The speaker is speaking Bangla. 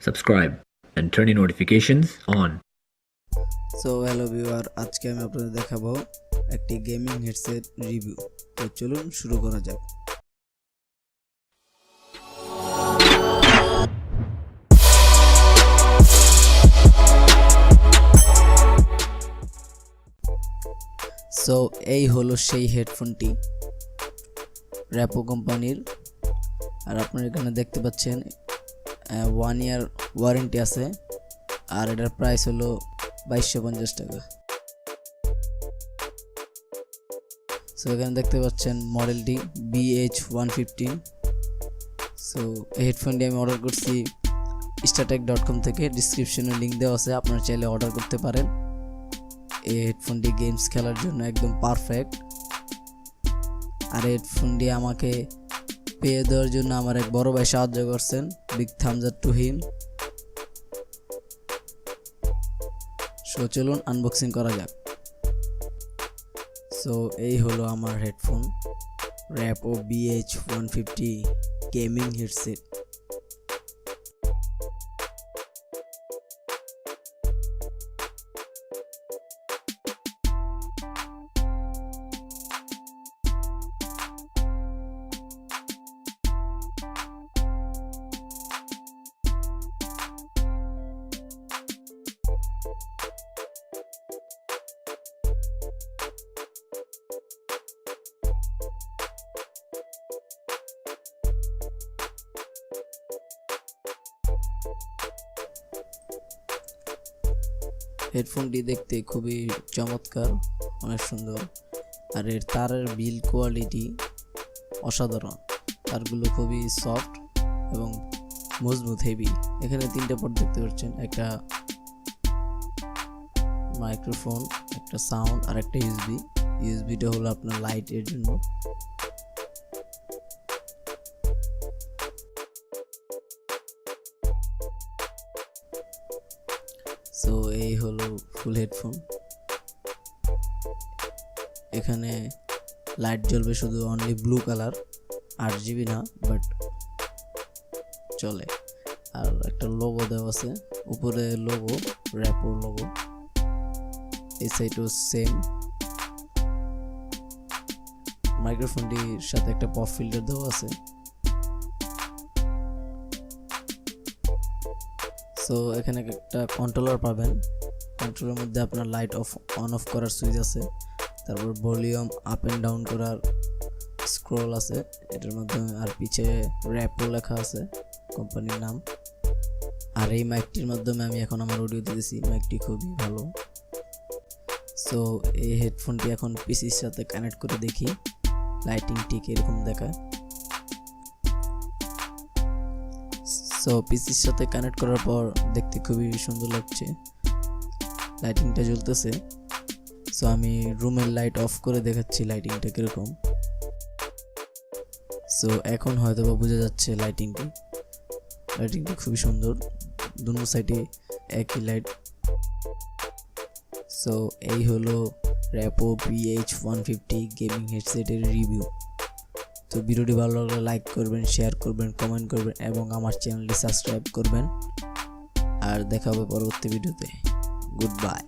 subscribe, and turn your notifications on. So hello viewer, আজকে আমি আপনাদের দেখাবো একটি গেমিং হেডসেট রিভিউ। তো চলুন শুরু করা যাক। সো এই হলো সেই হেডফোনটি, র্যাপো কোম্পানির। আর আপনারা এখানে দেখতে পাচ্ছেন 1 ইয়ার ওয়ারেন্টি আছে, আর এটার প্রাইস হলো 2250 টাকা। সো এখানে দেখতে পাচ্ছেন মডেলটি vh150। সো এই হেডফোনটি আমি অর্ডার করছি startech.com থেকে। ডিসক্রিপশনে লিঙ্ক দেওয়া আছে, আপনারা চাইলে অর্ডার করতে পারেন। এই হেডফোনটি গেমস খেলার জন্য একদম পারফেক্ট। আর হেডফোনটি আমাকে পেয়ে দেওয়ার জন্য আমার এক বড় ভাই সাহায্য করছেন। Big Thums up to him. So চলুন আনবক্সিং করা যাক। সো এই হলো আমার হেডফোন, র্যাপো vh150 গেমিং হেডসেট। হেডফোনটি দেখতে খুবই চমৎকার, অনেক সুন্দর। আর এর তারের বিল্ড কোয়ালিটি অসাধারণ। তারগুলো খুবই সফট এবং মজবুত, হেভি। এখানে 3টে পোর্ট দেখতে পাচ্ছেন, একটা মাইক্রোফোন, একটা সাউন্ড আর একটা ইউএসবি। ইউএসবিটা হলো আপনার লাইটের জন্য। সো এই হলো ফুল হেডফোন। এখানে লাইট জ্বলবে শুধু অনলি ব্লু কালার, 8GB না, বাট চলে। আর একটা লোগো দেওয়া আছে, উপরে লোগো, র্যাপোর লোগো। এই সাইডও সেম। মাইক্রোফোনটির সাথে একটা পপ ফিল্টার দেওয়া আছে। সো এখানে একটা কন্ট্রোলার পাবেন। কন্ট্রোলের মধ্যে আপনার লাইট অন অফ করার সুইচ আছে, তারপর ভলিউম আপ অ্যান্ড ডাউন করার স্ক্রল আছে এটার মাধ্যমে। আর পিছে র্যাপো লেখা আছে, কোম্পানির নাম। আর এই মাইকটির মাধ্যমে আমি এখন আমার অডিও দিতেছি। মাইকটি খুবই ভালো। সো এই হেডফোনটি এখন পিসির সাথে কানেক্ট করে দেখি লাইটিং ঠিক এরকম দেখায়। সো পিসির সাথে কানেক্ট করার পর দেখতে খুবই সুন্দর লাগছে, লাইটিংটা জ্বলতেছে। সো আমি রুমের লাইট অফ করে দেখাচ্ছি লাইটিংটা কিরকম। সো এখন হয়তো বা বোঝা যাচ্ছে লাইটিংটি খুবই সুন্দর, দুটো সাইডে একই লাইট। সো এই হলো র্যাপো vh150 গেমিং হেডসেটের রিভিউ। তো ভিডিওটি ভালো লাগলে লাইক করবেন, শেয়ার করবেন, কমেন্ট করবেন এবং আমার চ্যানেলটি সাবস্ক্রাইব করবেন। আর দেখা হবে পরবর্তী ভিডিওতে। Good bye.